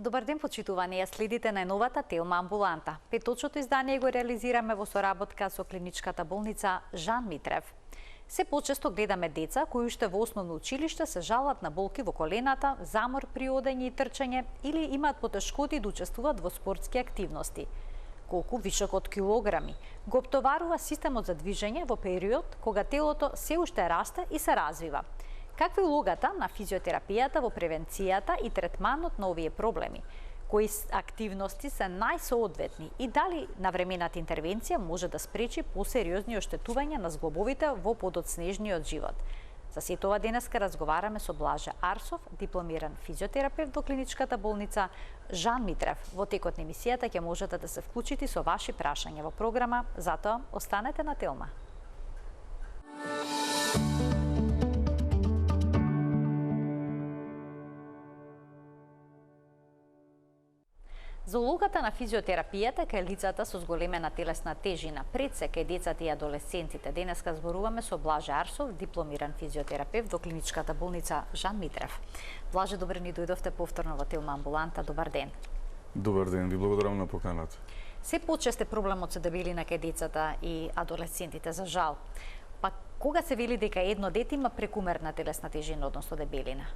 Добар ден, почитувани, ја следите најновата Телма амбуланта. Петочното издание го реализираме во соработка со клиничката болница Жан Митрев. Се почесто гледаме деца кои уште во основно училиште се жалат на болки во колената, замор при одење и трчање или имаат потешкоти да учествуваат во спортски активности. Колку вишок од килограми го оптоварува системот за движење во период кога телото се уште расте и се развива. Каква е улогата на физиотерапијата во превенцијата и третманот на овие проблеми? Кои активности се најсоодветни и дали навремената интервенција може да спречи посериозни оштетувања на зглобовите во подоцнежниот живот? За сето ова денеска разговараме со Блаже Арсов, дипломиран физиотерапевт во клиничката болница Жан Митрев. Во текот на емисијата ќе можете да се вклучите со ваши прашања во програма, затоа останете на Телма. За улогата на физиотерапијата кај лицата со зголемена телесна тежина, пред се кај децата и адолесцентите, денеска зборуваме со Блаже Арсов, дипломиран физиотерапевт во клиничката болница Жан Митрев. Блаже, добре ни дојдовте повторно во Телма амбуланта. Добар ден. Добар ден, ви благодарам на поканата. Се почесте проблемот со дебелина кај децата и адолесцентите, за жал. Па кога се вели дека едно дете има прекумерна телесна тежина, односно дебелина?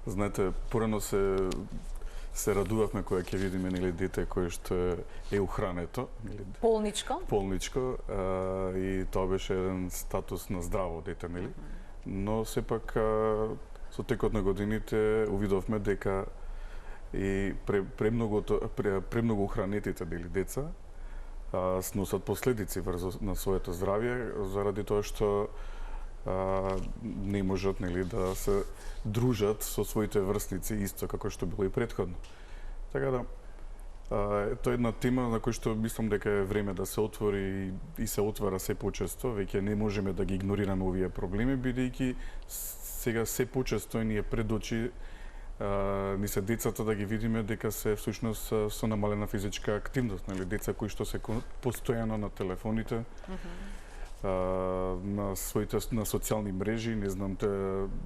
Знаете, порано се радувавме кога ќе видиме дете кое што е ухрането, полничко, и тоа беше еден статус на здраво дете, нели? Но сепак со текот на годините увидовме дека и премногу ухранетите деца сносат последици врз на своето здравје заради тоа што не можат да се дружат со своите врсници исто како што било и претходно. Така да, тоа е една тема на која што мислам дека е време да се отвори и се отвара се почесто. Веќе не можеме да ги игнорираме овие проблеми, бидејќи сега се почесто ни е пред очи ни се децата да ги видиме дека се всушност со намалена физичка активност, нели, деца кои што се постојано на телефоните, на социјални мрежи, не знам,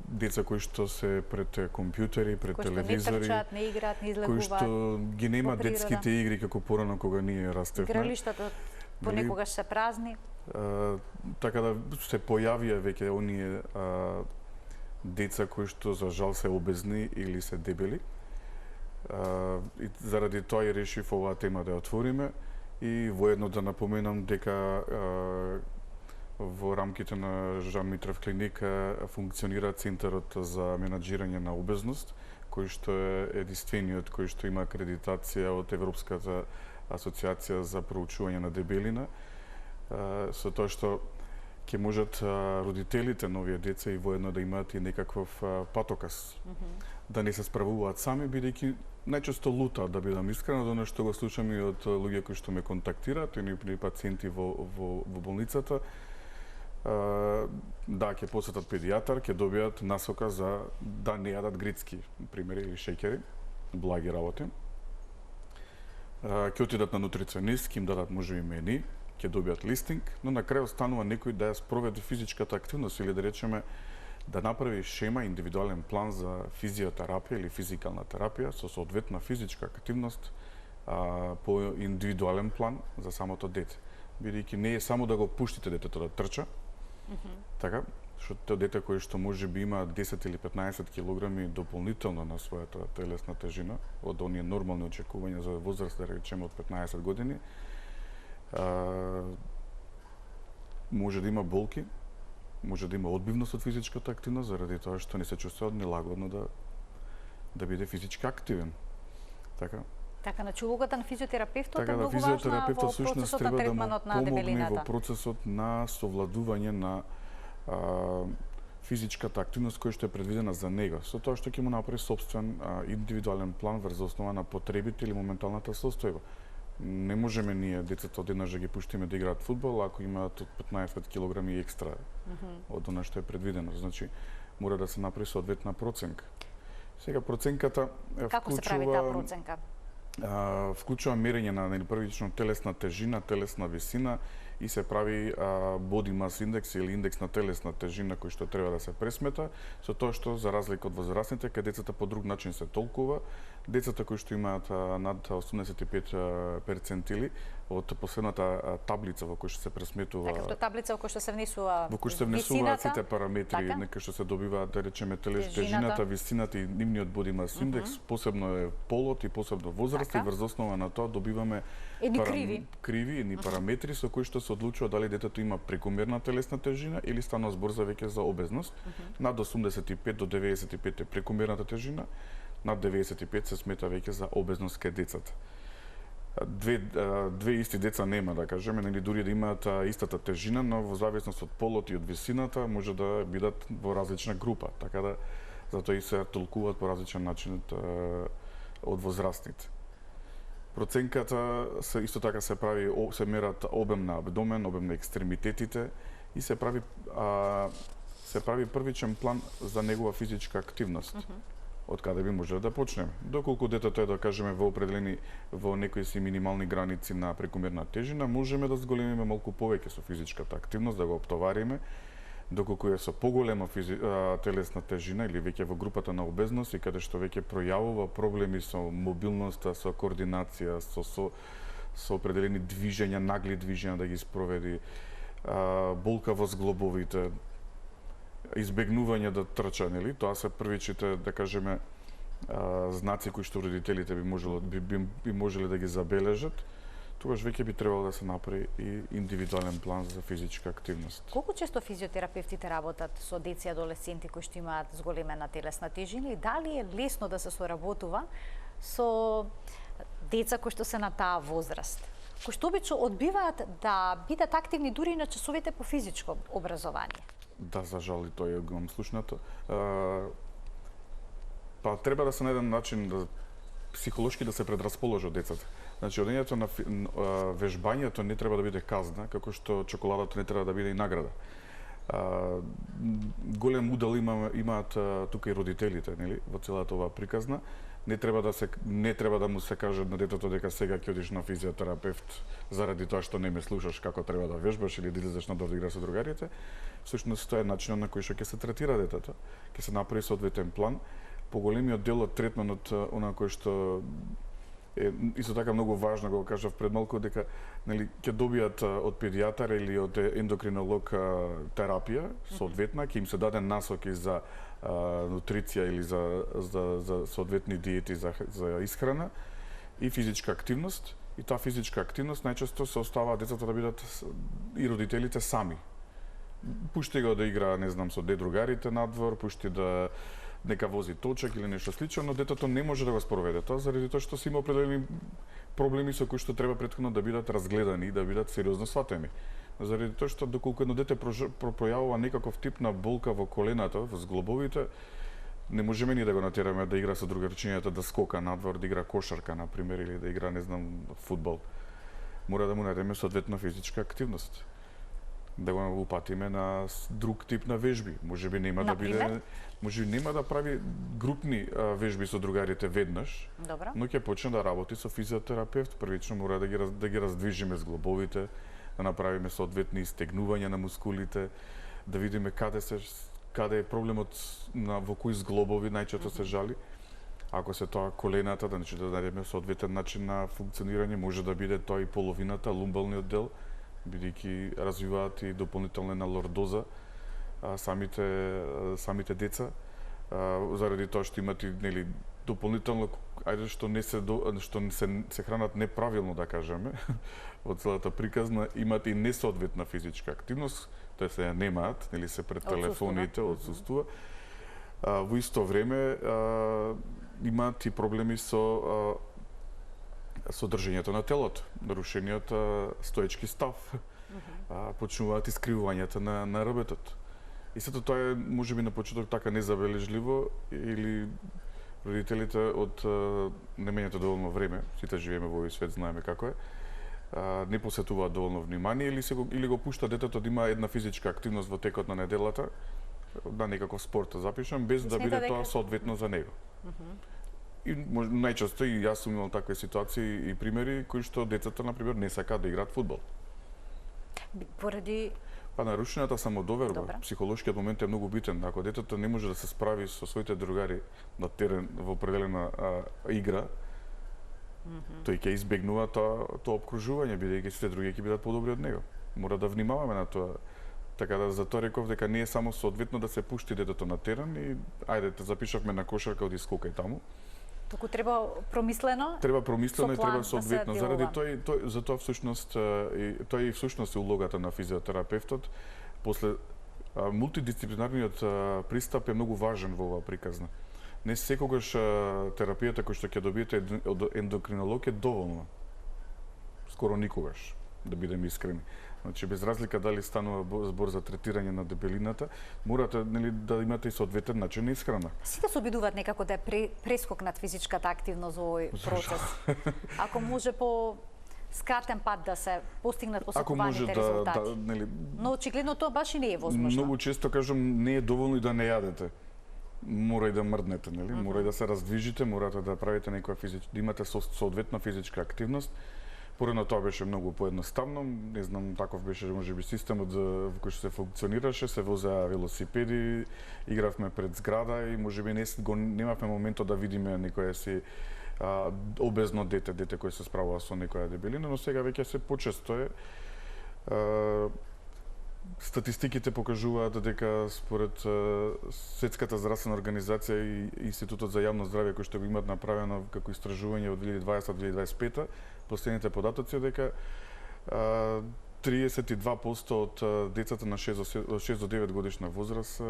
деца кои што се пред компјутери, пред телевизори, кои што не трчаат, не играат, не излегуваат, кои што ги нема детските игри како порано кога ние растевме. Игралиштата понекогаш се празни. Така да се појавија веќе оние деца кои што за жал се обезни или се дебели. И заради тоа и решив оваа тема да ја отвориме и воедно да напоменам дека во рамките на Жан Митрев клиника функционира Центарот за менаџирање на обезност, кој што е единствениот кој што има акредитација од Европската асоциација за проучување на дебелина, со тоа што ќе можат родителите на овие деца и воедно да имаат и некаков патоказ, да не се справуваат сами, бидејќи најчесто лутаат, да бидам искрен, од оно што го слушам и од луѓе кои што ме контактираат, и при пациенти во болницата. Да, ќе посетат педијатар, ќе добијат насока за да не јадат грицки, примери, или шеќери, благи работи. Ќе отидат на нутриционист, ќе им дадат можеби мени, ќе добијат листинг, но на крај останува некој да ја спроведе физичката активност или да речеме да направи шема, индивидуален план за физиотерапија или физикална терапија со соодветна физичка активност по индивидуален план за самото дете. Бидејќи не е само да го пуштите детето да трча, така, што тоа дете кој што може би има 10 или 15 килограми дополнително на својата телесна тежина, од оние нормални очекувања за возраст, да речеме од 15 години, може да има болки, може да има одбивност од физичката активност, заради тоа што не се чувствува нелагодно да биде физички активен. Така. Така, значи улогата на физиотерапевтот е многу важна во процесот на третманот на дебелината. Во процесот на совладување на физичката активност која што е предвидена за него, со тоа што ќе му направи собствен индивидуален план врз основа на потребите или моменталната состојба. Не можеме ние децата одеднаш да ги пуштиме да играат фудбал ако имаат од 15 килограми екстра од она што е предвидено. Значи, мора да се направи соодветна проценка. Сега проценката Како се прави таа проценка? Вклучува мерење на првично телесна тежина, телесна висина и се прави body mass index или индекс на телесна тежина кој што треба да се пресмета, со тоа што за разлика од возрастните, каде децата по друг начин се толкува, децата кои што имаат над 85 перцентили од последната таблица во која што се пресметува. Така, таблица во која што се внесува во која што се внесуваат сите параметри, нека што се добиваат, да речеме, тежината, висината и нивниот body mass index, посебно е полот и посебно возраст, и врз основа на тоа добиваме криви, едни параметри со кои што се одлучува дали детето има прекомерна телесна тежина или станува збор за веќе за обезност. Над 85 до 95 е прекомерната тежина, над 95 се смета веќе за обезност кај децата. Две исти деца нема, да кажеме, нели дури да имаат истата тежина, но во зависност од полот и од висината може да бидат во различна група, така да затоа и се толкуваат по различен начин од возрастните. Проценката се исто така се прави, се мерат обем на абдомен, обем на екстремитетите и се прави првичен план за негова физичка активност. Од каде би можеле да почнеме. Доколку детето е, да кажеме, во некои си минимални граници на прекомерна тежина, можеме да зголемиме малку повеќе со физичката активност, да го оптовариме. Доколку е со поголема телесна тежина или веќе во групата на обезност и каде што веќе пројавува проблеми со мобилноста, со координација, со определени движења, нагли движења да ги спроведи, болка во зглобовите, избегнување да трча, нели? Тоа се првичните, да кажеме, знаци кои што родителите би можеле да ги забележат. Тогаш веќе би требало да се направи и индивидуален план за физичка активност. Колку често физиотерапевтите работат со деца и адолесценти кои што имаат зголемена телесна тежина и дали е лесно да се соработува со деца кои што се на таа возраст, кои што обично одбиваат да бидат активни дури на часовите по физичко образование? Да, за жал и тоа е го имам слушнато. Па треба да се на еден начин психолошки да се предрасположат децата. Значи, одењето на вежбањето не треба да биде казна, како што чоколадата не треба да биде и награда. Голем удел имаат тука и родителите, нели, во целата оваа приказна. Не треба да му се каже на детето дека сега ќе одиш на физиотерапевт заради тоа што не ме слушаш како треба да вежбаш или да излезеш на да играш со другарите. Всушност тоа е начинот на кој што ќе се третира детето. Ќе се направи соодветен план. Поголемиот дел од третманот, она кој што е исто така многу важно, го кажав пред малку, дека нели ќе добијат од педијатар или од ендокринолог терапија соодветна, ќе им се даде насоки за нутриција или за соодветни диети за исхрана и физичка активност. И таа физичка активност најчесто се оставаа децата да бидат и родителите сами. Пушти го да игра, не знам, со другарите надвор, пушти да нека вози точак или нешто слично, но детето не може да го спроведе тоа заради тоа што си има определени проблеми со кои што треба претходно да бидат разгледани и да бидат сериозно сватени. Заради тоа што доколку едно дете пројавува некаков тип на болка во колената, во зглобовите, не можеме ни да го натераме да игра со другарчињата, да скока надвор, да игра кошарка, например, или да игра, не знам, фудбал. Мора да му најдеме соодветна физичка активност. Да го упатиме на друг тип на вежби. Можеби нема да прави групни вежби со другарите веднаш, но ќе почне да работи со физиотерапевт. Првично мора да ги раздвижиме зглобовите, да направиме соодветни стегнувања на мускулите, да видиме каде е проблемот во кои зглобови најчесто се жали. Ако се тоа колената, да најдеме соодветен начин на функционирање, може да биде тоа и половината, лумбалниот дел, бидејќи развиваат и дополнителна лордоза самите деца, заради тоа што имат и нели дополнително, ајде што се хранат неправилно, да кажеме, од целата приказна, имат и несоодветна физичка активност, тоа се немаат, нели се пред телефоните, отсуствува. Во исто време имаат и проблеми со држењето на телото, нарушениот стоечки став, почнуваат искривувањата на рбетот. И сето тоа е можеби на почеток така незабележливо или родителите од немањето доволно време, сите живееме во овој свет, знаеме како е, не посетуваат доволно внимание или го пушта детето да има една физичка активност во текот на неделата, да некако спорт запишам, без да биде тоа соодветно за него. И најчесто и јас сум имал такви ситуации и примери кои што децата, например, не сакаат да играат фудбал. Поради нарушената самодоверба, психолошкиот момент е многу битен. Ако детето не може да се справи со своите другари на терен во определена игра, тој ќе избегнува тоа обкружување, бидејќи сите други ќе бидат подобри од него. Мора да внимаваме на тоа. Така да затоа реков дека не е само соодветно да се пушти детето на терен и ајде те запишавме на кошарка, оди скокај таму. Туку треба промислено. Треба промислено и треба соодветно. Заради тој затоа всушност тој и всушност е улогата на физиотерапевтот. После мултидисциплинарниот пристап е многу важен во оваа приказна. Не секогаш терапијата која што ќе добиете од ендокринолог е доволна. Скоро никогаш, да бидеме искрени. Значи, без разлика дали станува збор за третирање на дебелината, морате да имате и соодветен начин на исхрана. Сите се обидуваат некако да прескокнат физичката активност во овој процес. Ако може по скратен пат да се постигнат посакуваните резултати. Но очигледно тоа баш и не е возможно. Многу често кажам, не е доволно и да не јадете. Мора и да мрднете, нели? Мора и да се раздвижите, морате да правите некоја да имате соодветна физичка активност. Порано тоа беше многу поедноставно, не знам, таков беше можеби системот во кој што се функционираше, се возеа велосипеди, игравме пред зграда и можеби немавме моментот да видиме некоја си обезно дете кој се справува со некоја дебелина, но сега веќе се почесто е. Статистиките покажуваат дека според Светската здравствена организација и Институтот за јавно здравје кој што го имаат направено како истражување од 2020-2025, последните податоци дека 32% од децата на 6 до 9 годишна возраст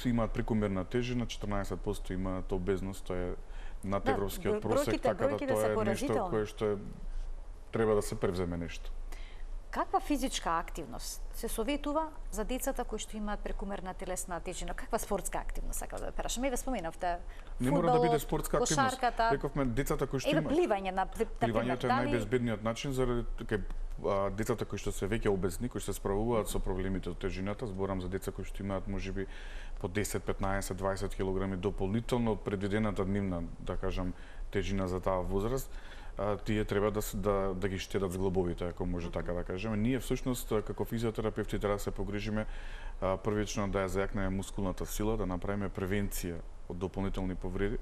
имаат прекомерна тежина, 14% имаат обезност, тоа е над европскиот просек, така да тоа е нешто кое што треба да се превземе нешто. Каква физичка активност се советува за децата кои што имаат прекомерна телесна тежина? Каква спортска активност сакав да прашам? Еве споменавте не мора да биде спортска активност. Рековме децата кои што имаат пливање на пливањето е најбезбедниот начин заради децата кои што се веќе обезни, кои што се справуваат со проблемите од тежината, зборам за деца кои што имаат можеби по 10, 15, 20 килограми дополнително од предвидената нивна, да кажам, тежина за таа возраст. Тие треба да ги штедат зглобовите, ако може така да кажеме. Ние всушност како физиотерапевти треба да се погрижиме првично да ја зајакнеме мускулната сила, да направиме превенција од дополнителни повреди.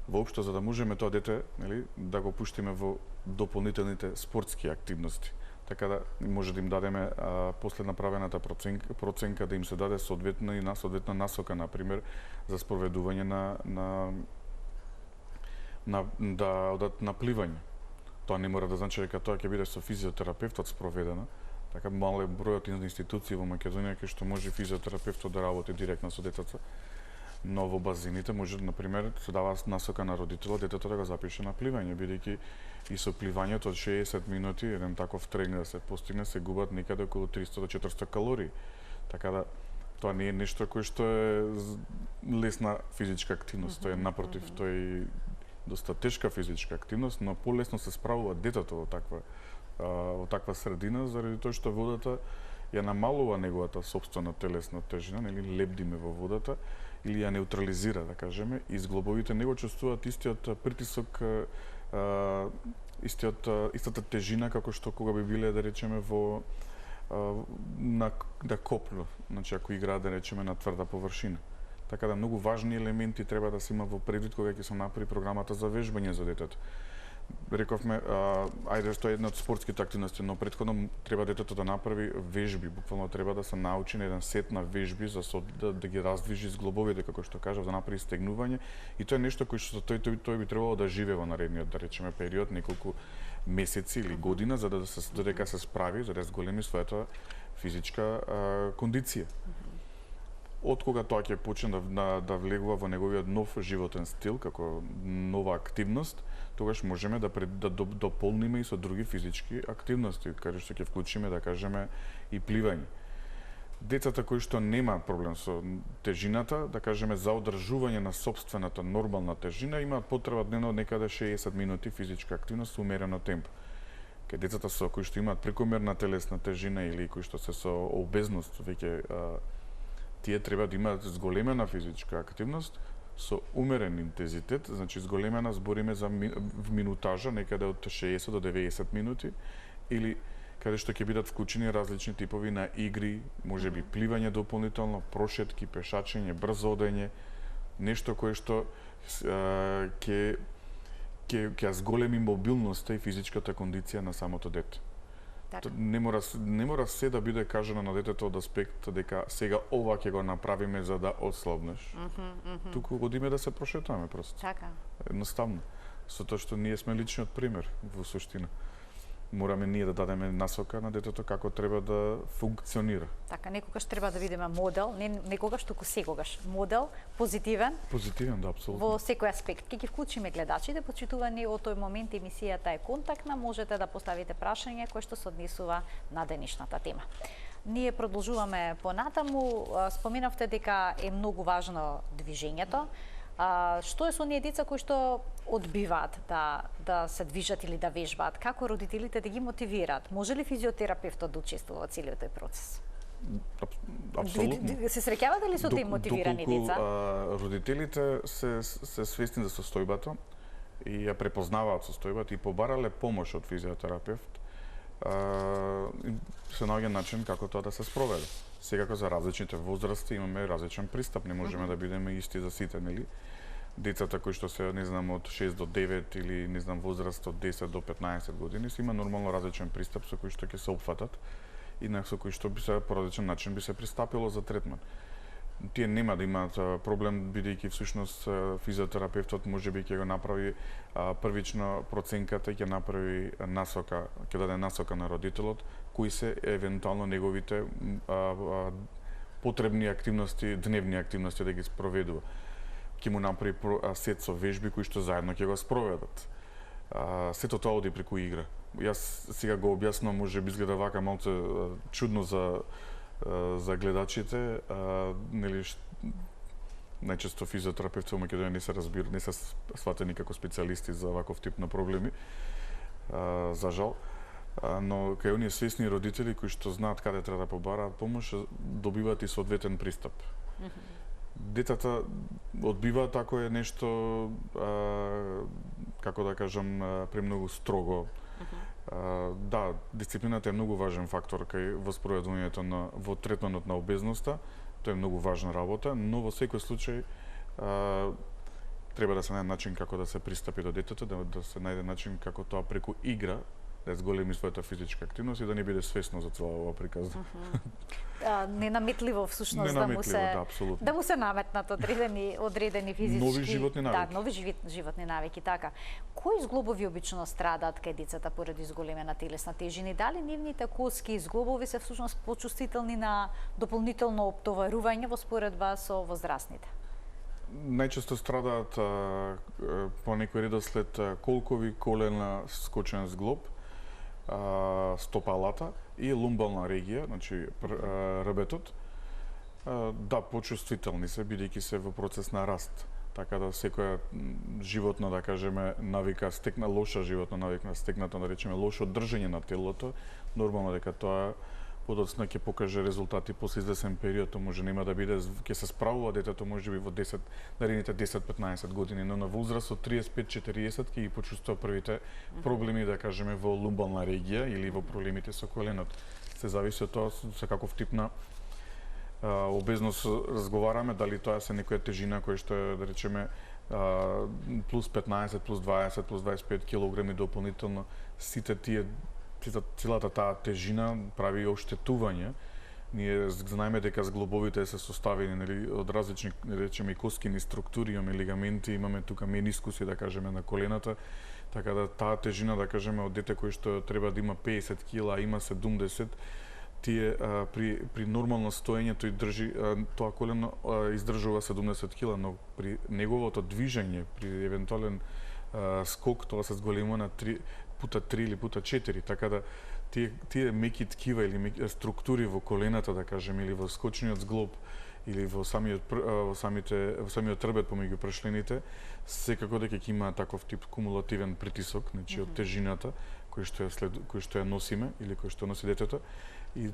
Воопшто за да можеме тоа дете, нели, да го пуштиме во дополнителните спортски активности. Така да може да им дадеме после направената проценка да им се даде соодветна насока, например, за спроведување на пливање. Тоа не мора да значи дека тоа ќе биде со физиотерапевтот спроведено. Така мале бројот институции во Македонија кај што може физиотерапевтот да работи директно со детето. Но во базините може, например, се дава насока на родителот детето да го запише на пливање, бидејќи и со пливањето од 60 минути еден таков тренинг да се постигне се губат некаде околу 300 до 400 калории. Така да тоа не е нешто кое што е лесна физичка активност, тоа е напротив, тоа е доста тешка физичка активност, но полесно се справува детето во таква средина заради тоа што водата ја намалува неговата сопствена телесна тежина, нели лебдиме во водата или ја неутрализира, да кажеме, и зглобовите не го чувствуваат истиот притисок, истата тежина како што кога би биле, да речеме, на копно, значи ако играат, да речеме, на тврда површина. Така да многу важни елементи треба да се има во предвид кога ќе се направи програмата за вежбање за детето. Рековме, ајде што е една од спортските активности, но претходно треба детето да направи вежби, буквално треба да се научи на еден сет на вежби за да ги раздвижи зглобовите, како што кажав, да направи стегнување, и тоа е нешто кој што тој би требало да живее во наредниот, да речеме, период, неколку месеци или година, за да додека се справи, за да зголеми својата физичка кондиција. Од кога тоа ќе почне да влегува во неговиот нов животен стил, како нова активност, тогаш можеме да дополниме и со други физички активности, каде што ќе вклучиме, да кажеме, и пливање. Децата кои што немаат проблем со тежината, да кажеме, за одржување на сопствената нормална тежина, имаат потреба дневно некаде 60 минути физичка активност со умерено темпо. Кај децата кои што имаат прекомерна телесна тежина или кои што се со обезност, веќе тие треба да имаат зголемена физичка активност, со умерен интензитет, значи зголемена збориме за минутажа некаде од 60 до 90 минути, или каде што ќе бидат вклучени различни типови на игри, можеби пливање дополнително, прошетки, пешачење, брзо одење, нешто кое што ќе зголеми мобилноста и физичката кондиција на самото дете. Не мора се да биде кажано на детето од аспект дека сега ова ќе го направиме за да ослабнеш. Туку одиме да се прошетаме просто. Така. Едноставно. Со тоа што ние сме личниот пример во суштина. Мораме ние да дадеме насока на детето како треба да функционира. Така, некогаш треба да видиме модел, не некогаш, туку секогаш. Модел, позитивен. Позитивен, да, апсолутно. Во секој аспект. Ке ги вклучиме гледачите, почитувани од тој момент емисијата е контактна, можете да поставите прашање кое што се однесува на денешната тема. Ние продолжуваме понатаму, споменавте дека е многу важно движењето. Што е со оние деца кои што одбиваат да се движат или да вежбаат? Како родителите да ги мотивираат? Може ли физиотерапевтот да учествува во целиот тој процес? Апсолутно. Се среќавате ли со тие мотивирани деца? Родителите се свесни за состојбата и ја препознаваат состојбата и побарале помош од физиотерапевт, се наоѓа начин како тоа да се спроведе. Секако за различните возрасти имаме различен пристап, не можеме да бидеме исти за сите, нели? Децата кои што се, не знам, од 6 до 9 или, не знам, возраст од 10 до 15 години, се има нормално различен пристап со кој што ќе се опфатат и со кој што би се по различен начин би се пристапило за третман. Тие нема да имаат проблем, бидејќи всушност физиотерапевтот можеби ќе го направи првично проценката и ќе направи насока, ќе даде насока на родителот кои се евентуално неговите потребни активности, дневни активности да ги спроведува. Ќе му направи сет со вежби кои што заедно ќе го спроведат. Сето тоа оди преку игра. Јас сега го објаснувам, може би изгледа вака малку чудно за гледачите, нели најчесто физиотерапевти во Македонија не се разбират, не се сватени како специјалисти за ваков тип на проблеми, за жал. Но кај оние свесни родители кои што знаат каде треба да побараат помош, добиваат и соодветен пристап. Децата одбиваат ако е нешто, како да кажам, премногу строго. Да, дисциплината е многу важен фактор кај воспроведувањето во третманот на обезноста. Тоа е многу важна работа, но во секој случај треба да се најде начин како да се пристапи до детето, да се најде начин како тоа преку игра да зголеми својата физичка активност и да не биде свесно за цела ова приказна. Ненаметливо всушност да му се наметнат одредени физички нови животни навики. Да, нови животни навики, така. Кои зглобови обично страдаат кај децата поради зголемена телесна тежина? Дали нивните коски зглобови се всушност почувствителни на дополнително оптоварување во споредба со возрастните? Најчесто страдаат по некој редослед колкови, колена, скочен зглоб, стопалата и лумбална регија, значи ребетот. Да, почувствителни се, бидејќи се во процес на раст. Така да секоја животна, да кажеме, навика стекна лоша животна навика стекната, да речеме, лошо држење на телото, нормално дека тоа подоцна ќе покаже резултати после извесен период, може нема да биде, ќе се справува детето можеби во наредните 10-15 години, но на возраст од 35-40 ќе ги почувствува првите проблеми, да кажеме, во лумбална регија или во проблемите со коленот. Се зависи од тоа со каков тип на обезност разговараме, дали тоа се некоја тежина која што е, да речеме, плюс 15, плюс 20, плюс 25 килограми дополнително, сите тие целата таа тежина прави оштетување. Ние знаеме дека зглобовите се составени, нели, од различни, да речеме, коскини структури, имаме лигаменти, имаме тука менискуси, да кажеме, на колената, така да таа тежина, да кажеме, од дете кој што треба да има 50 кила, а има 70, тие при нормално стоење тој држи, тоа колено издржува 70 кила, но при неговото движење, при евентуален скок, тоа се зголемува на 3 пута 3 или пута 4, така да тие меки ткива или структури во колената, да кажем, или во скочниот зглоб, или во самиот трбет помеѓу пршлените, секако дека ќе има таков тип кумулативен притисок, значи од тежината кој што ја носиме или кој што носи детето, и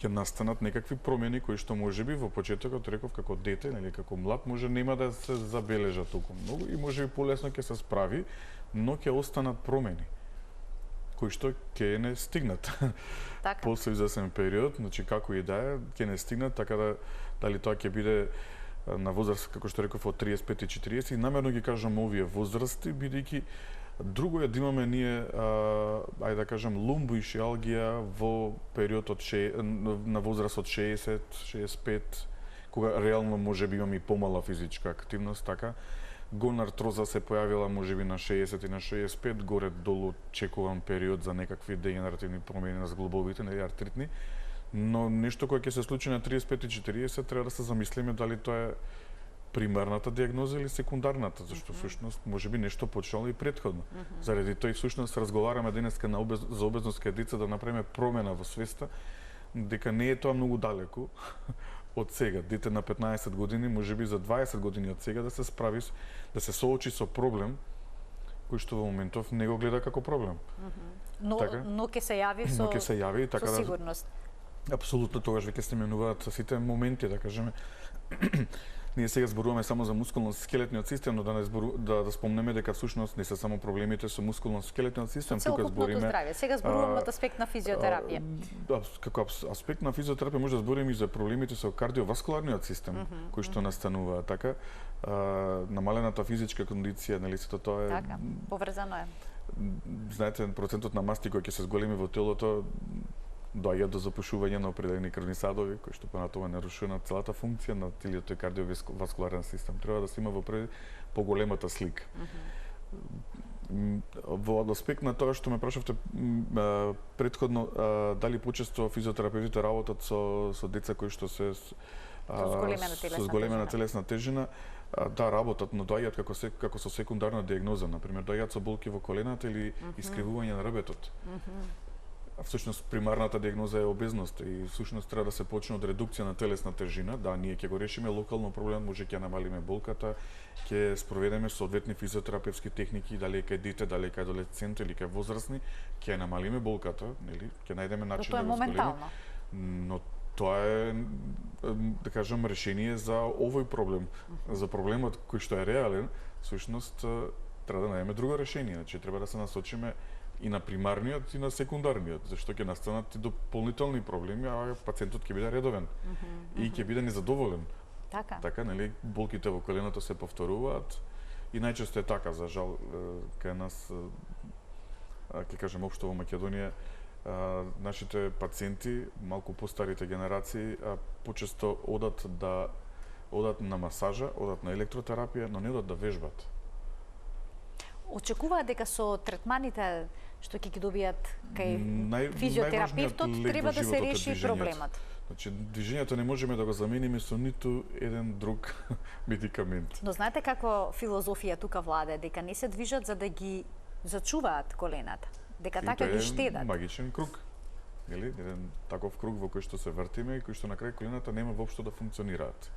ќе настанат некакви промени кои што можеби во почетокот реков како дете, нели како млад може нема да се забележат толку многу и можеби полесно ќе се справи, но ќе останат промени кои што ќе не стигнат. Така. После известен период, значи како и да е, ќе не стигнат, така да дали тоа ќе биде на возраст како што реков од 35 и 40, и намерно ги кажам овие возрасти бидејќи друго е да имаме ние, ајде да кажам, лумбоишиалгија во период од на возраст од 60, 65, кога реално можеби имаме и помала физичка активност, така. Гонартроза се појавила можеби на 60 и на 65, горе долу чекуван период за некакви дегенеративни промени на зглобовите, нели артритни. Но нешто кое ќе се случи на 35 и 40 треба да се замислиме дали тоа е примарната диагноза или секундарната, зашто всушност можеби нешто почнало и претходно. Заради тоа и всушност разговараме денеска за обезност кај деца да направиме промена во свеста, дека не е тоа многу далеку од сега. Дете на 15 години, можеби за 20 години од сега да се справи, да се соочи со проблем кој што во моментов не го гледа како проблем. Но ќе се јави со така сигурност. Апсолутно, тогаш веќе се менуваат сите моменти, да кажеме. Ние сега зборуваме само за мускулно-скелетниот систем, но да спомнеме дека всушност не се само проблемите со мускулно-скелетниот систем, тука збориме здравје. Сега зборуваме од аспект на физиотерапија. Како аспект на физиотерапија може да збориме и за проблемите со кардиоваскуларниот систем, кои што настануваат, така. Намалената физичка кондиција, нели сето тоа е. Така, поврзано е. Знаете, процентот на масти кој ќе се зголеми во телото доаѓа до запушување на определени крвни садови, кои што понатоа нарушуваат целата функција на целиот тој кардиоваскуларен систем. Треба да се има во поголемата слика. Во аспект на тоа што ме прашавте претходно, дали почесто физиотерапевтите работат со деца кои што се со зголемена телесна тежина, да, работат, но доаѓаат како со секундарна диагноза, например, доаѓаат со болки во колената или искривување на ребетот. Всушност примарната диагноза е обезност и всушност треба да се почне од редукција на телесна тежина. Да, ние ќе го решиме локално проблем, може ќе намалиме болката, ќе спроведеме соодветни физиотерапевски техники, дали кај дете, дали кај адолесцент или кај возрастни, ќе намалиме болката, нели? Ќе најдеме начин да го зголемиме. Но тоа е, да кажам, решение за овој проблем. За проблемот кој што е реален, всушност треба да најдеме друго решение. Значи треба да се насочиме и на примарниот и на секундарниот, зашто ќе настанат и дополнителни проблеми, а пациентот ќе биде редовен и ќе биде незадоволен. Така, нели, болките во коленото се повторуваат и најчесто е така, за жал, кај нас, ќе кажем општо во Македонија, нашите пациенти, малку постарите генерации, почесто одат на масажа, одат на електротерапија, но не одат да вежбат. Очекуваат дека со третманите што ќе ги добијат кај физиотерапевтот треба да се реши проблемот. Значи, движењето не можеме да го замениме со ниту еден друг медикамент. Но знаете каква филозофија тука владе, дека не се движат за да ги зачуваат колената, дека така ги штедат. Магичен круг. Нели? Еден таков круг во кој што се вртиме и кој што на крај колената нема воопшто да функционираат.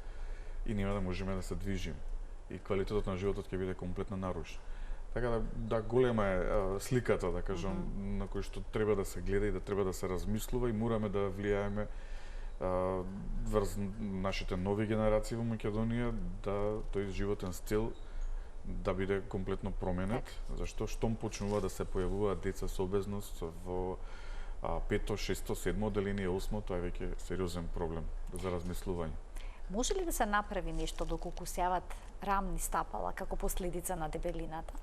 И нема да можеме да се движиме. И квалитетот на животот ќе биде комплетно нарушен. Така да голема е сликата, да кажам, на кој што треба да се гледа и да треба да се размислува и мораме да влијаеме врз нашите нови генерации во Македонија да тој животен стил да биде комплетно променет, зашто штом почнува да се појавуваат деца со обезност во 5-то, 6-то, 7-то одделение, 8-то, тоа е веќе сериозен проблем за размислување. Може ли да се направи нешто доколку се јават рамни стапала како последица на дебелината?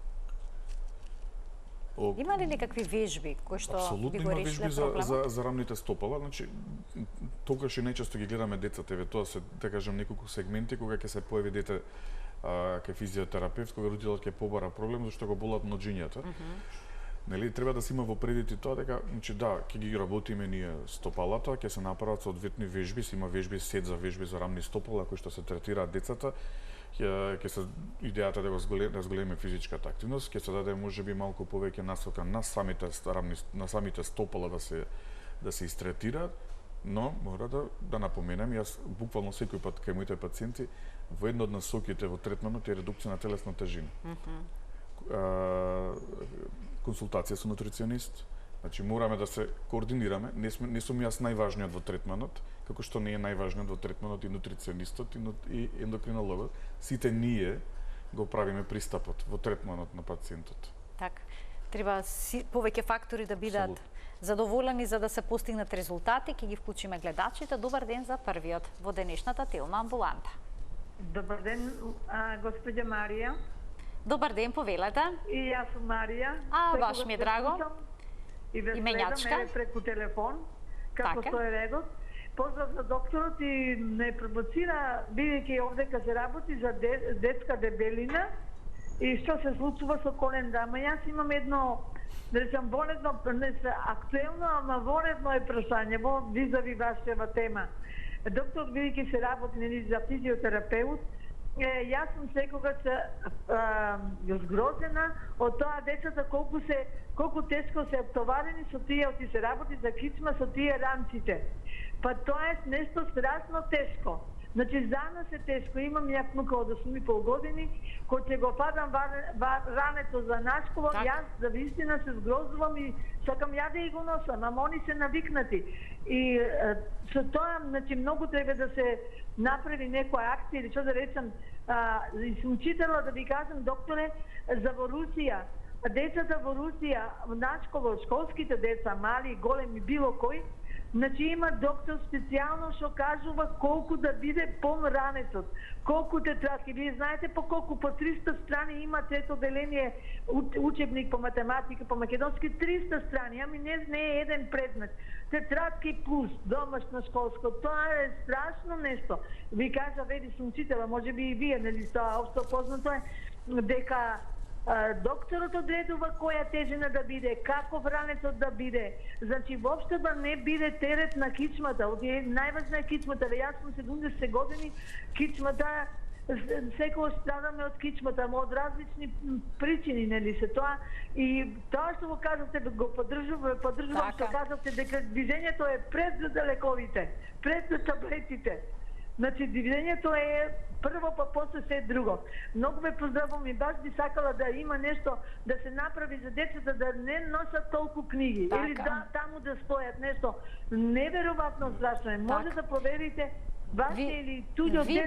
Има ли некакви вежби кои што би го решиле проблемот? Апсолутно има вежби за рамните стопала, значи тогаш и најчесто ги гледаме децата, тоа се, да кажам, неколку сегменти кога ќе се појави дете кај физиотерапевт, кога родителот ќе побара проблем зашто го болат ноџињата. Нели, треба да се има во предвид тоа дека, значи да, ќе ги работиме ние стопалата, ќе се направат соодветни вежби, се има вежби, сет за вежби за рамни стопала кои што се третираат децата. Ќе се идејата да го зголеме физичката активност, ќе се даде можеби малку повеќе насока на самите стопала да се истретираат, но мора да напоменам, јас буквално секој пат кај моите пациенти во една од насоките во третманот е редукција на телесна тежина. Консултација со нутриционист, Значи мораме да се координираме, не сум јас најважниот во третманот, како што не е најважниот во третманот и нутриционистот и ендокринологот. Сите ние го правиме пристапот во третманот на пациентот. Така. Треба повеќе фактори да бидат задоволени за да се постигнат резултати. Ќе ги вклучиме гледачите. Добар ден за првиот во денешната Телма амбуланта. Добар ден, господја Марија. Добар ден, повелете. И јас сум Марија. Баш ми е драго. И ве следам преку телефон, како што е редот. Поздрав за докторот и не провоцира, бидејќи овдека се работи за детска дебелина и што се случува со колен дама. Јас имам едно, да речам, вонедно, не се актуелно, ама вонедно е прашање во визави вашава тема. Доктор, бидејќи се работи за физиотерапеут, јас сум секогаш згрозена од тоа децата колку тешко се оптоварени со тие, оти се работи за кичма со тие ранците. Па тоа е нешто страшно тешко. Значи, за нас е тешко. Имам ја внука од 8,5 години, кој ќе го падам рането за нашколо, јас за вистина се згрозувам и сакам ја да и го носам, ама они се навикнати. И со тоа, значи, многу треба да се направи некоја акција, или што да речам, и сум читала да ви кажам, докторе, за во Русија, децата во Русија, нашколо, школските деца, мали, големи, било кој, значи има доктор специјално што кажува колку да биде пон ранецот, колку тетрадки. Вие знаете по колку, по 300 страни има трето деление учебник по математика, по македонски 300 страни, ами не е еден предмет. Тетрадки плюс домашно школско, тоа е страшно нешто. Ви кажа, веди сум читала, може би и вие, нели тоа општо познато е, дека докторот одредува која тежина да биде, каков ранецот да биде. Значи, воопшто да не биде терет на кичмата. Најважна е кичмата. Јас сум 70 години, кичмата, секој страдаме од кичмата, од различни причини, нели се тоа. И тоа што го кажавте, го поддржувам што кажавте, дека движењето е пред лековите, пред таблетите. Значи, движењето е прво, па после се друго. Многу ве поздравувам и баш би сакала да има нешто да се направи за децата да не носат толку книги. Или таму да стојат нешто неверојатно страшно. Може да проверите вашите или туѓо дете.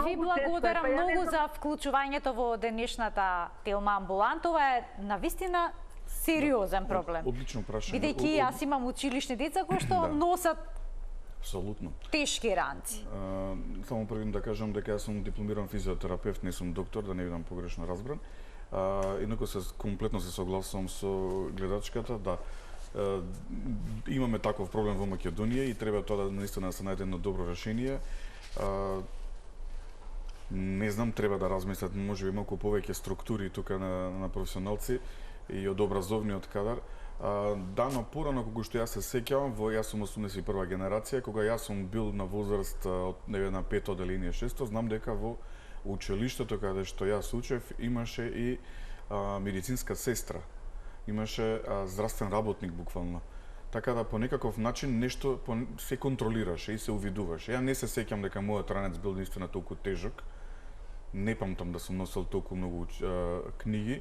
Ви благодарам многу за вклучувањето во денешната Телма амбуланта. Ова е навистина сериозен проблем. Одлично прашање. Бидејќи јас имам училишни деца кои што носат апсолутно тешки ранци. Само првим да кажам дека јас сум дипломиран физиотерапевт, не сум доктор, да не бидам погрешно разбран. Инаку комплетно се согласувам со гледачката, да. Имаме таков проблем во Македонија и треба тоа да наистина се најде едно добро решение. Не знам, треба да размислат можеби малку повеќе структури тука на професионалци и од образовниот кадар. Да, но порано, кога што јас се сеќавам, јас сум 81 генерација, кога јас сум бил на возраст од на 5 оделение 6, знам дека во училиштето каде што јас учев имаше и медицинска сестра, имаше здравствен работник буквално. Така да по некаков начин нешто се контролираше и се увидуваше. Ја не се сеќам дека мојот ранец бил наистина толку тежок. Не памтам да сум носел толку многу книги.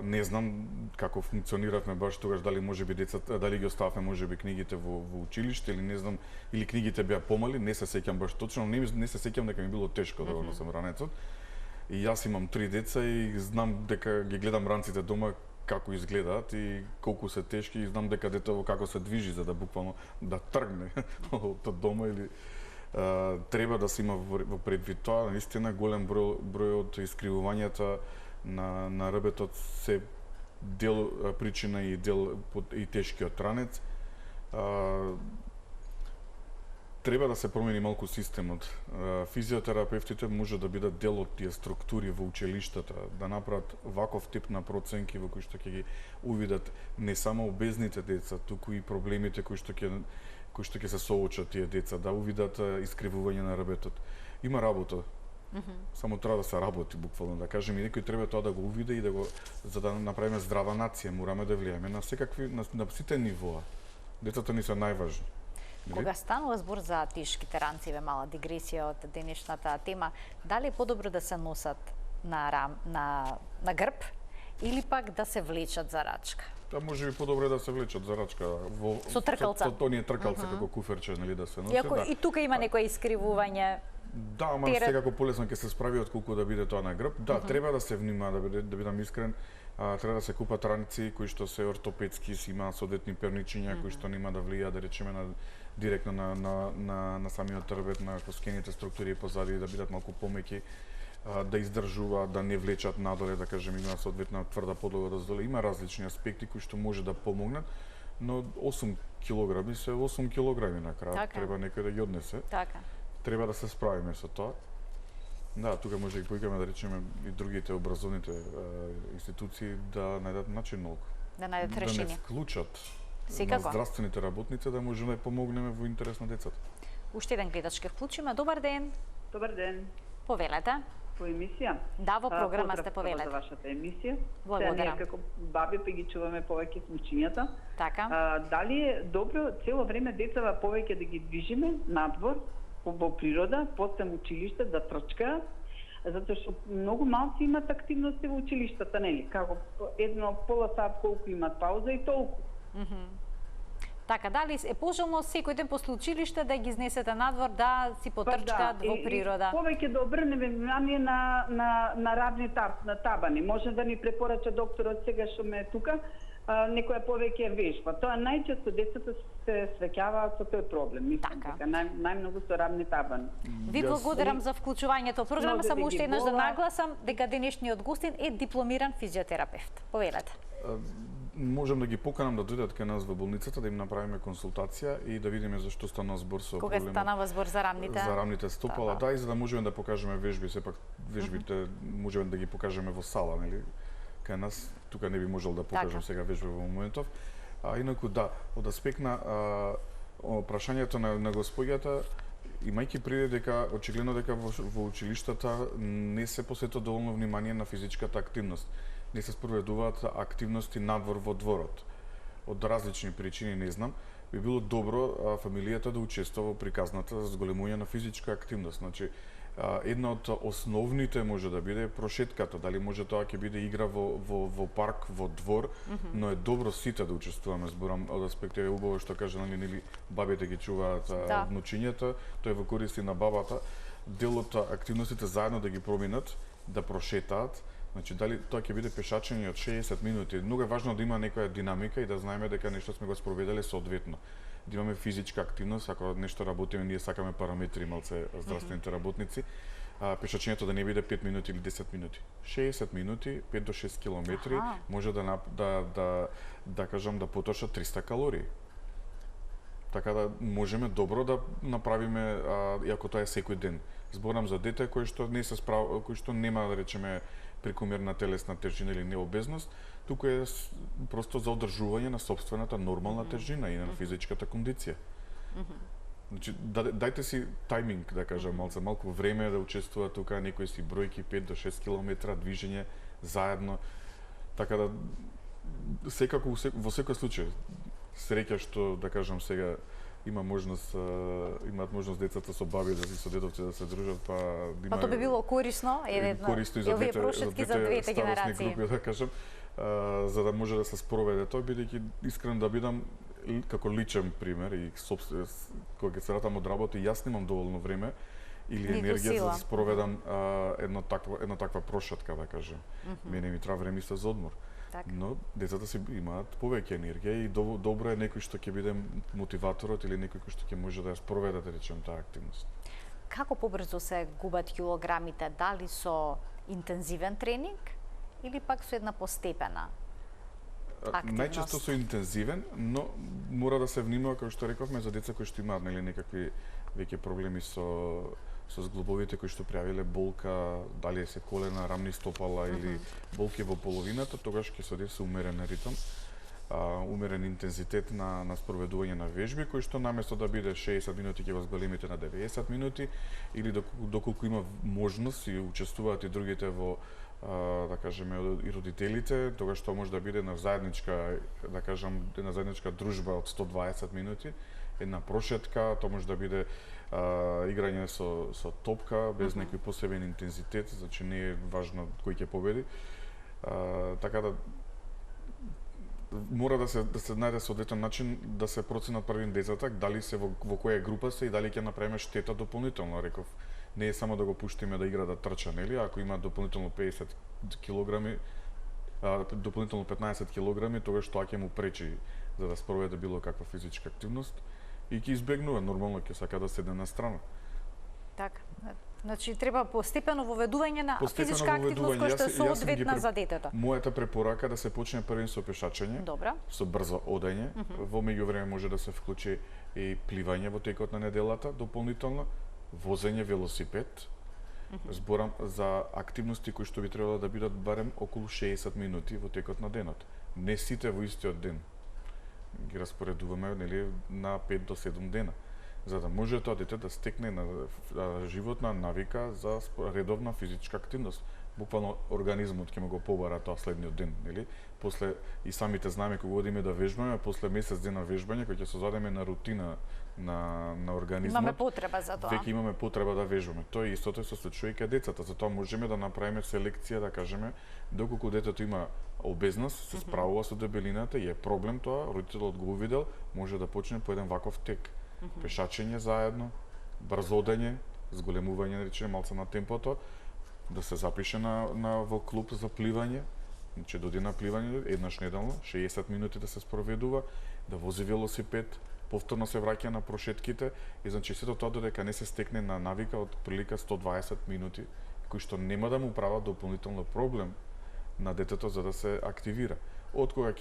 Не знам како функциониравме баш тогаш, дали можеби децата, дали ги остававме можеби книгите во училиште или не знам, или книгите беа помали, не се сеќам баш точно, не се сеќам дека ми било тешко да го носам ранецот. И јас имам 3 деца и знам дека ги гледам ранците дома како изгледаат и колку се тешки и знам дека детето како се движи за да буквално да тргне од дома или треба да се има во предвид тоа, наистина голем број од искривувањата на ребетот се дел причина и дел и тешкиот ранец. Треба да се промени малку системот. Физиотерапевтите може да бидат дел од тие структури во училиштата, да направат ваков тип на проценки во кои што ќе ги увидат не само обезните деца, туку и проблемите кои што ќе се соочат тие деца, да увидат искривување на ребетот. Има работа. Само треба да се работи буквално, да кажем, и некој треба тоа да го увиде и да го, за да направиме здрава нација, мораме да влијаме на секакви на сите нивоа. Децата ни се најважни. Кога станува збор за тешките ранци, мала дигресија од денешната тема, дали е подобро да се носат на грб или пак да се влечат за рачка? можеби подобро да се влечат за рачка со тркалца. Со тоние тркалца како куферче, нели да се носи. Иако и тука има некое искривување. Да, ама секако полесно ќе се справи отколку да биде тоа на грб. Да, треба да се внима, да бидам искрен. Треба да се купат раници кои што се ортопедски, си има соодветни перничиња кои што нема да влијаат, да речеме, директно на самиот трбет, на коскените структури позади, да бидат малку помеки, да издржуваат, да не влечат надоле, да кажем, има соодветна тврда подлога доздоле. Има различни аспекти кои што може да помогнат, но 8 килограми се 8 килограми на крај, треба некој да ги однесе. Така. Треба да се справиме со тоа. Да, тука може да ги поикаме, да речеме, и другите образовните институции да најдат начин многу. Да најдат решение. Да не вклучат на здравствените работници, да можеме да помогнеме во интерес на децата. Уште еден гледач ке вклучиме. Добар ден. Добар ден. Повелете. Во емисија? Да, во програма сте повелете. За вашата емисија. Благодарам. Како баби па ги чуваме повеќе смучињата. Така. Дали е добро цело време децата повеќе да ги движиме надвор, во природа, после училиште да трчкаат, затоа што многу малци имат активности во училиштата, нели? Како едно пола сат колку имат пауза и толку. Така, дали е пожелно секој ден после училиште да ги изнесете надвор, да си потрчкаат во природа? Повеќе да обрнеме внимание на равни табани. Може да ни препорача докторот сега што ме тука, некоја повеќе вежба. Тоа најчесто децата се свеќаваат со тој проблем. Мислам, така, најмногу со равни табани. Ви благодарам за вклучувањето во програма, само уште еднаш да нагласам дека денешниот гостин е дипломиран физиотерапевт. Повелете. Можам да ги поканам да дојдат кај нас во болницата, да им направиме консултација и да видиме зашто станува збор со проблемот. Кога станува збор за рамните? За рамните стопала, да, и за да можеме да покажеме вежби, сепак вежбите можеме да ги покажеме во сала, нели? Кај нас тука не би можел да покажам сега вежби во моментов. Инаку да, од аспект на прашањето на господјата, имајќи предвид дека очигледно дека во училиштата не се посветува доволно внимание на физичката активност. Не се спроведуваат активности надвор во дворот. Од различни причини, не знам, би било добро фамилијата да учествува во приказната за зголемување на физичка активност. Значи, една од основните може да биде прошетката, дали може тоа ќе биде игра во парк, во двор, но е добро сите да учествуваме, зборам од аспект е убаво што каже, нели бабите ги чуваат внучињата, тоа е во корист и на бабата, дел од активностите заедно да ги проминат, да прошетаат. Значи, дали тоа ќе биде пешачење од 60 минути. Многу е важно да има некоја динамика и да знаеме дека нешто сме го спроведеле соодветно. Да имаме физичка активност, ако нешто работиме, ние сакаме параметри малце здравствените работници. Пешачењето да не биде 5 минути или 10 минути. 60 минути, 5 до 6 километри, може да кажам да потоша 300 калории. Така да можеме добро да направиме, иако тоа е секој ден. Зборам за дете кој што не се справа, кој што нема, да речеме, прекомерна телесна тежина или необезност, туку е просто за одржување на сопствената нормална тежина и на физичката кондиција. Значи, дајте си тајминг, да кажам, малку време да учествува тука, некои си бројки 5 до 6 километра движење заедно. Така да секако во секој случај среќа што, да кажам, сега имаат можност децата со баби да со дедовци да се дружат, па тоа би било корисно, корисно и за двете генерации, групи, да кажам, за да може да се спроведе тоа, бидејќи искрен да бидам како личен пример и кога ќе се вратам од работа, јас немам доволно време или енергија за да спроведам една таква прошетка, да кажем. Мене ми треба време за одмор. Но децата си имаат повеќе енергија и добро е некој што ќе биде мотиваторот или некој кој што ќе може да ја спроведе, да речем, таа активност. Како побрзо се губат килограмите? Дали со интензивен тренинг или пак со една постепена активност? Најчесто со интензивен, но мора да се внимава, како што рековме, за деца кои што имаат некакви веќе проблеми со зглобовите кои што пријавиле болка, дали се колена, рамни стопала или болки во половината, тогаш ќе се одеси умерен ритм, умерен интензитет на спроведување на вежби, кои што наместо да биде 60 минути ќе го зголемите на 90 минути, или доколку има можност и учествуваат и другите во, да кажеме, и родителите, тогаш тоа може да биде на заедничка, да кажам, една заедничка дружба од 120 минути, една прошетка, тоа може да биде играње со топка, без некој посебен интензитет, значи не е важно кој ќе победи. Така да мора да се најде соодветен начин да се проценат првин децата, дали се во која група се и дали ќе направиме штета дополнително, реков. Не е само да го пуштиме да игра да трча, нели? Ако има дополнително 50 килограми, дополнително 15 килограми, тогаш тоа ќе му пречи за да спроведе било каква физичка активност и ќе избегнува, нормално ќе сака да седне на страна. Така. Значи треба постепено воведување на физичка активност која што е соодветна за детето. Мојата препорака да се почне првин со пешачење, со брзо одење. Во меѓувреме може да се вклучи и пливање во текот на неделата, дополнително возење велосипед. Зборам за активности кои што би требало да бидат барем околу 60 минути во текот на денот. Не сите во истиот ден. Ги распоредуваме, нели, на 5 до 7 дена, за да може тоа дете да стекне на животна навика за редовна физичка активност. Буквално организмот ќе му го побара тоа следниот ден, нели? После и самите знаеме кога одиме да вежбаме, после месец дена вежбање кој ќе созадеме на рутина на организмот. Имаме потреба за тоа. Веќе имаме потреба да вежбаме. Тоа е истото се случува и кај децата, затоа можеме да направиме селекција, да кажеме, доколку детето има обезност, се справува со дебелината и е проблем тоа, родителот го увидел, може да почне по еден ваков тек. Пешачење заедно, брзодење, зголемување, речеме малце на темпото, да се запише во клуб за пливање, значи доди на пливање еднаш неделно, 60 минути да се спроведува, да вози велосипед, повторно се враќа на прошетките и значи сето тоа додека не се стекне на навика од прилика 120 минути, кои што нема да му прават дополнително проблем на детето за да се активира. Од кога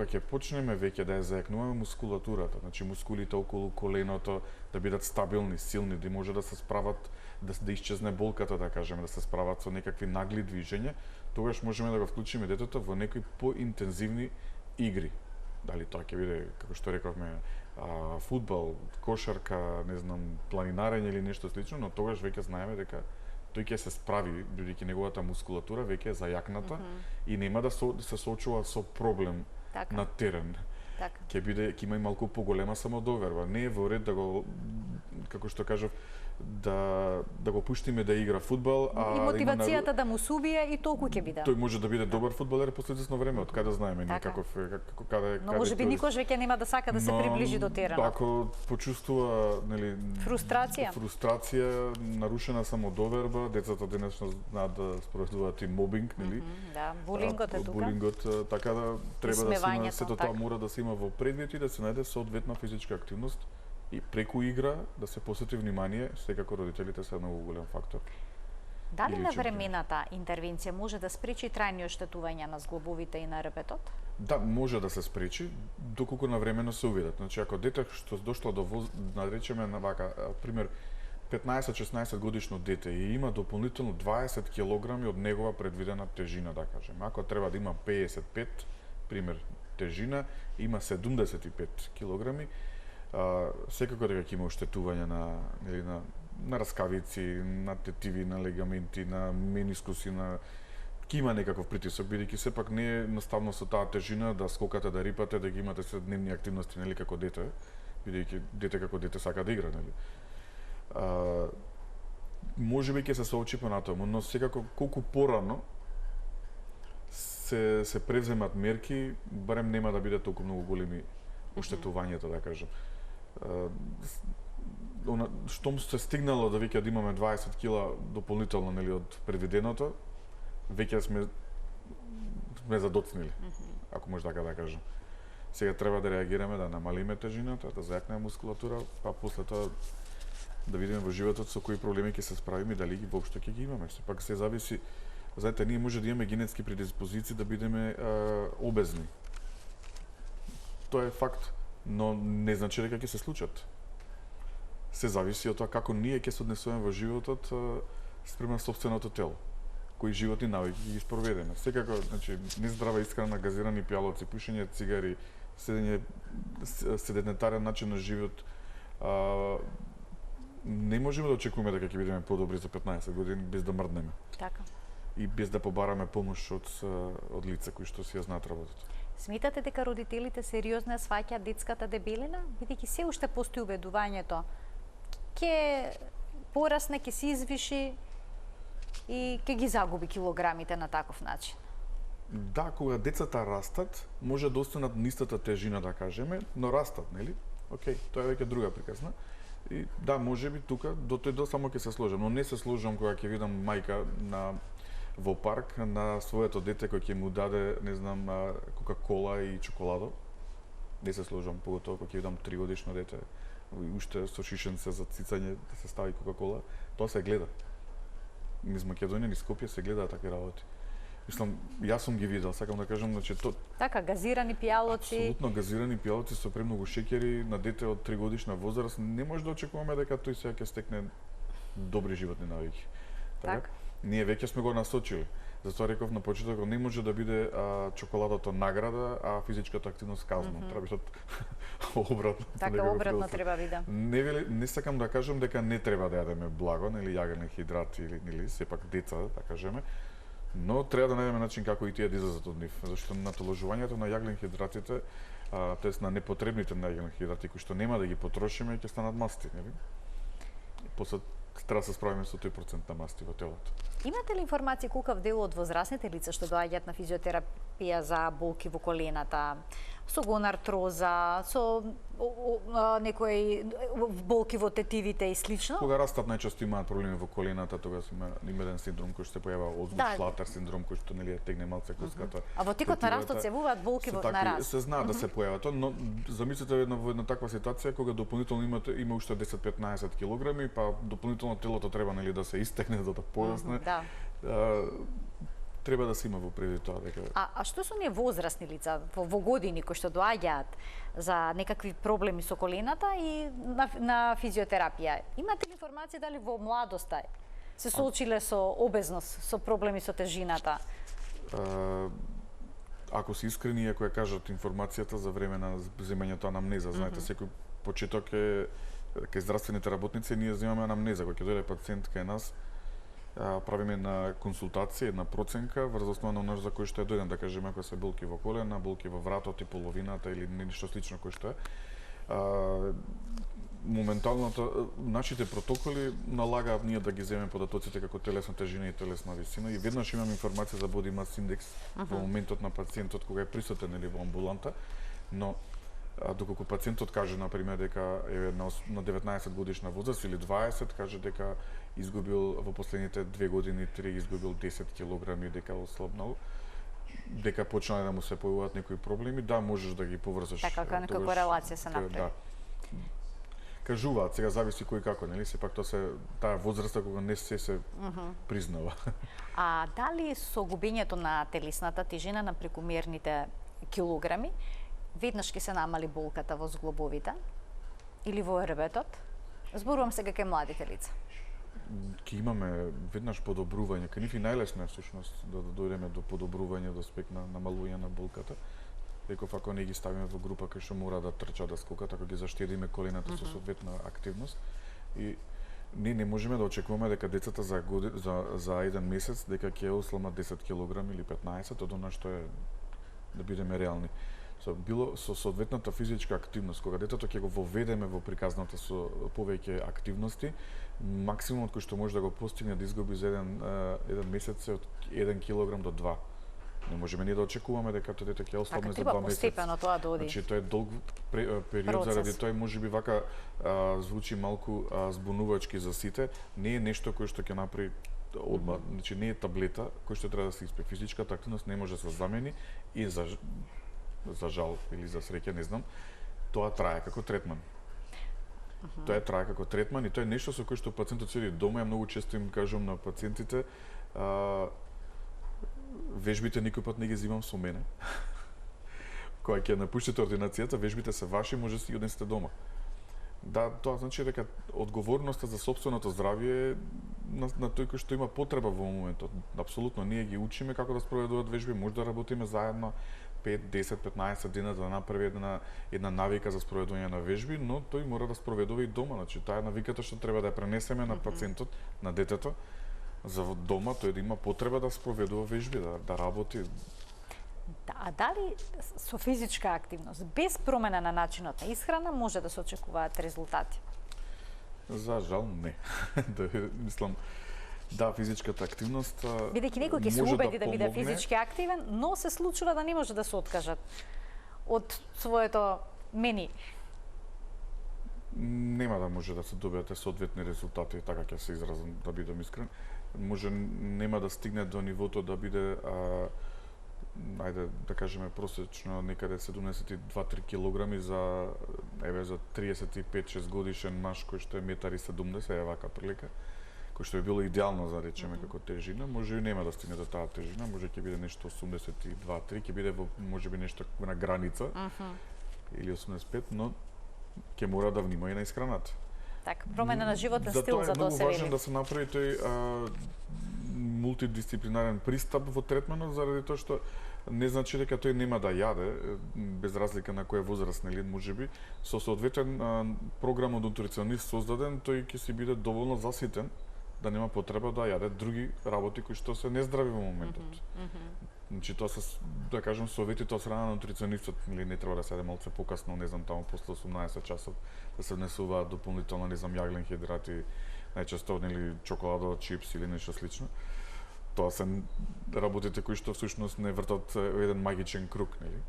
ќе почнеме веќе да ја зајакнуваме мускулатурата, значи мускулите околу коленото да бидат стабилни, силни, да може да се справат, да исчезне болката, да кажеме, да се справат со некакви нагли движења, тогаш можеме да го вклучиме детето во некои поинтензивни игри. Дали тоа ќе биде, како што рековме, фудбал, кошарка, не знам, планинарење или нешто слично, но тогаш веќе знаеме дека тој ќе се справи, бидејќи неговата мускулатура веќе е зајакната и нема да се соочува со проблем на терен. Ќе има и малку поголема самодоверба. Не е во ред да го, како што кажав, да го пуштиме да игра фудбал, и мотивацијата да му субие и толку ќе биде. Тој може да биде добар фудбалер после извесно време, од каде знаеме ние каде. Но можеби никош веќе нема да сака да се приближи до теренот. Ако почувствува, нели, фрустрација, нарушена самодоверба, децата денесно знаат да спроведуваат и мобинг, нели? Да, булингот е тука. Булингот, така да треба да се има, сето тоа мора да се има во предвид и да се најде соодветна физичка активност. И преку игра да се посети внимание, секако родителите се многу голем фактор. Дали навремената интервенција може да спречи трајни оштетувања на зглобовите и на репетот? Да, може да се спречи, доколку навремено се увидат. Значи, ако дете што дошло до наречеме на вака, пример, 15-16 годишно дете и има дополнително 20 килограми од негова предвидена тежина, да кажем. Ако треба да има 55, пример, тежина, има 75 килограми, секако дека ќе има оштетување на раскавици, на тетиви, на легаменти, на менискуси, ќе има некаков притисок, бидејќи сепак не е едноставно со таа тежина да скокате, да рипате, да ги имате следневни активности, нели, како дете, бидејќи дете како дете сака да игра, нели. Можеби ќе се соочи понатаму, но секако колку порано се превземат мерки, барем нема да биде толку многу големи оштетувањето, да кажам. Штом се стигнало да веќе да имаме 20 кила дополнително, нели, од предвиденото, веќе сме задоцнили, ако може така да кажам. Сега треба да реагираме, да намалиме тежината, да зајакнеме мускулатура, па после тоа да видиме во животот со кои проблеми ќе се справиме и дали ги воопшто ќе ги имаме. Сепак се зависи, знаете, ние може да имаме генетски предиспозиции да бидеме обезни. Тоа е факт, но не значи дека ќе се случат. Се зависи од тоа како ние ќе се однесуваме во животот спрема сопственото тело, кои животни навики ги спроведеме. Секако, значи, нездрава исхрана, газирани пијалоци, пушење цигари, седентарен начин на живот, не можеме да очекуваме дека ќе бидеме подобри за 15 години без да мрднеме. Така. И без да побараме помош од лица кои што си ја знаат работата. Сметате дека родителите сериозно сваќаат детската дебелина, бидејќи се уште постои убедувањето ќе порасне, ќе се извиши и ќе ги загуби килограмите на таков начин? Да, кога децата растат, може да останат нистата тежина, да кажеме, но растат, нели? Океј, тоа е веќе друга приказна. И да, можеби тука до тој до само ќе се сложам, но не се сложам кога ќе видам мајка во парк на своето дете кој ќе му даде, не знам, кока-кола и чоколадо. Не се сложам, поготово кога ќе видам 3-годишно дете уште со шишенце за цицање да се стави кока-кола. Тоа се гледа. Низ Македонија, низ Скопје се гледаат такви работи. Мислам, јас сум ги видел, сакам да кажам, значи Така, газирани пијалоци. Апсолутно газирани пијалоци со премногу шеќери на дете од 3 годишна возраст, не може да очекуваме дека тој сега ќе стекне добри животни навики. Така? Ние веќе сме го насочили. Затоа реков на почетокот, не може да биде чоколадото награда, а физичката активност казна. Треба да обратно. Така, обратно треба биде. Не сакам да кажам дека не треба да јадеме благо, нели јаглен хидрат или сепак деца, да кажеме. Но треба да најдеме начин како и тие да излезат од нив, зашто натоложувањето на јаглен хидратите, тоест на непотребните јаглен хидрати кои што нема да ги потрошиме, ќе станат масти, нели? После треба да се справиме со тој процент на масти во телото. Имате ли информации колкав дел од возрастните лица што доаѓаат на физиотерапија за болки во колената, со гонартроза, со некои болки во тетивите и слично? Кога растат најчесто имаат проблеми во колената, тогаш има еден синдром кој што се појавува Озбуш-Шлатер синдром кој што нели тегне малце коската. А во текот на растот се јавуваат болки на раст. Се знае да се појавува тоа, но замислете во една таква ситуација кога дополнително има уште 10-15 килограми, па дополнително телото треба нели да се истекне за да порасне. Треба да се има во предвид тоа дека. А што со оние возрастни лица во години кои што доаѓаат за некакви проблеми со колената и на физиотерапија? Имате ли информација дали во младоста се соочиле со обезност, со проблеми со тежината? Ако се искрени, ако ја кажат информацијата за време на земењето анамнеза, знаете, секој почеток е кај здравствените работници ние земаме анамнеза, кога ќе дојде пациент кај нас, правиме на консултација, една проценка врз основа на оно за кој што е дојден, да кажеме, ако се болки во колена, болки во вратот и половината или нешто слично кој што е. Моментално нашите протоколи налагаат ние да ги земеме податоците како телесна тежина и телесна висина и веднаш имам информација за body mass index во моментот на пациентот кога е присутен или во амбуланта, но доколку пациентот каже, например, дека е на 19 годишна возраст или 20, каже дека изгубил во последните 2 години, 3, изгубил 10 килограми, дека ослабнал, дека почнаа да му се појавуваат некои проблеми, да, можеш да ги поврзаш. Така, некаква релација се направи. Да. Кажуваат, сега зависи кој како, нели? Сепак таа возраста кога не се признава. А дали со губењето на телесната тежина на прекумерните килограми веднаш ќе се намали болката во зглобовите или во ербетот? Зборувам сега кај младите лица. Ќе имаме веднаш подобрување, кај нив и најлесно е всушност да дојдеме до подобрување, до спек на намалување на болката. Реков, ако не ги ставиме во група кај што мора да трчат, да скокат, ако ги заштедиме колената со соодветна активност и не можеме да очекуваме дека децата за еден месец дека ќе ослабнат 10 кг или 15, од она што е, да бидеме реални. Со соодветната физичка активност, кога детето ќе го воведеме во приказната со повеќе активности, максимумот кој што може да го постигне да изгуби за еден месец е од 1 килограм до 2. Не можеме ние да очекуваме дека тоа дете ќе ослабне за 2 месеци. Така, постепено тоа да оди. Значи, тоа е долг период, заради тоа можеби вака звучи малку збунувачки за сите, не е нешто кој што ќе направи одма, значи не е таблета кој што треба да се испе. Физичката активност не може да се замени и за жал или за среќа, не знам, тоа трае како третман. Тоа трае како третман и тоа е нешто со кој што пациентот седи дома, ја многу често им кажам на пациентите, вежбите никој пат не ги зимам со мене. Кога ќе напуштите ординацијата, вежбите се ваши, може да си ги однесете дома. Да, тоа значи дека одговорноста за сопственото здравје е на тој кој што има потреба во моментот. Апсолутно, ние ги учиме како да спроведуваат вежби, може да работиме заедно 5, 10, 15 дена да направи една навика за спроведување на вежби, но тој мора да спроведува и дома. Значи, таа е навиката што треба да ја пренесеме на пациентот, на детето, за дома тој да има потреба да спроведува вежби, да работи. А дали со физичка активност, без промена на начинот на исхрана, може да се очекуваат резултати? За жал не. Мислам, Да, физичката активност бидејќи некој ќе се убеди да биде физички активен, но се случува да не може да се откажат од своето мени. Нема да може да се добиете соодветни резултати, така ќе се изразам, да бидам искрен. Може нема да стигне до нивото да биде ајде да кажеме просечно некаде 72-3 килограми за 35-6 годишен маж кој што е 1,70 м, вака прилика, кој што би било идеално за речеме како тежина, може и нема да стигне до таа тежина, може ќе биде нешто 82-3, ќе биде можеби нешто на граница или 85, но ќе мора да внима и на исхраната. Така, промена на животен стил за тоа се вели. Затоа е многу важно да се направи тој мултидисциплинарен пристап во третманот, заради тоа што не значи дека тој нема да јаде, без разлика на која возраст, нели, можеби, со соодветен програм од нутриционист создаден, тој ќе си биде доволно заситен да нема потреба да јаде други работи кои што се нездрави во моментот. Значи тоа се, да кажам, советите од страна на нутриционистот, или не треба да се јаде малце покасно, не знам, таму после 18 часот, да се внесуваат дополнително, не знам, јаглен хидрати, најчесто, нели, чоколада, чипс или нешто слично. Тоа се работите кои што всушност не вртат еден магичен круг, нели?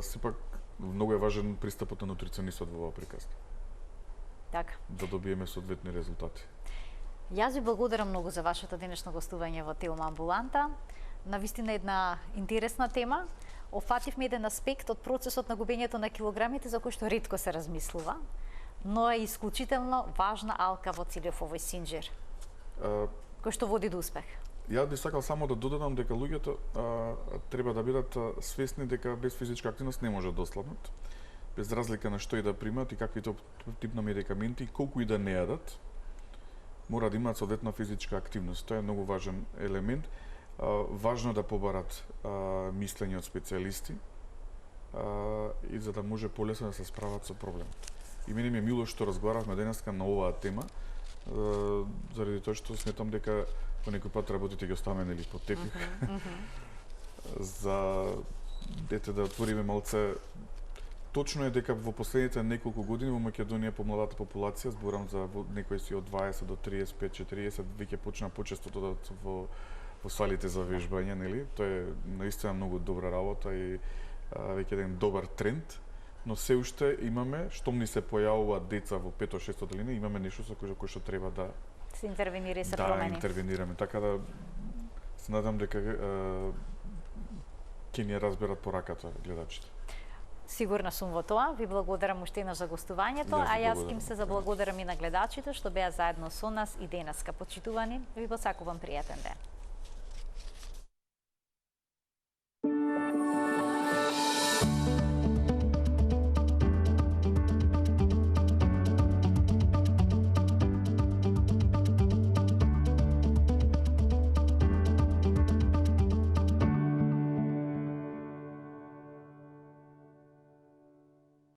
Сепак, многу е важен пристапот на нутриционистот во оваа приказна. Така. Да добиеме соодветни резултати. Јас ви благодарам многу за вашето денешно гостување во Телма амбуланта. Навистина една интересна тема. Офативме еден аспект од процесот на губењето на килограмите за кој што ретко се размислува, но е исклучително важна алка во целиот овој синџир, кој што води до успех. Ја би сакал само да додадам дека луѓето треба да бидат свесни дека без физичка активност не може да ослабнат, без разлика на што и да примат и какви тип на медикаменти и колку и да не јадат, мора да имаат соодветна физичка активност. Тоа е многу важен елемент. Важно да побарат мислење од специјалисти и за да може полесно да се справат со проблемот. И мене ми е мило што разговаравме денеска на оваа тема, заради тоа што сметам дека по некој пат работите ги оставаме нели под тепих. За да отвориме малце. Точно е дека во последните неколку години во Македонија помладата популација, зборам за некои си од 20 до 35-40, веќе почна почесто да одат во салите за вежбање, нели? Тоа е наистина многу добра работа и веќе еден добар тренд, но се уште имаме, штом ни се појавуваат деца во 5-6 делина, имаме нешто со кој што треба да се интервенира и се промени. Да, интервенираме. Така да се надам дека ќе ни разберат пораката гледачите. Сигурна сум во тоа. Ви благодарам уште еднаш за гостувањето, а јас ким се заблагодарам и на гледачите што беа заедно со нас и денеска. Почитувани, ви посакувам пријатен ден.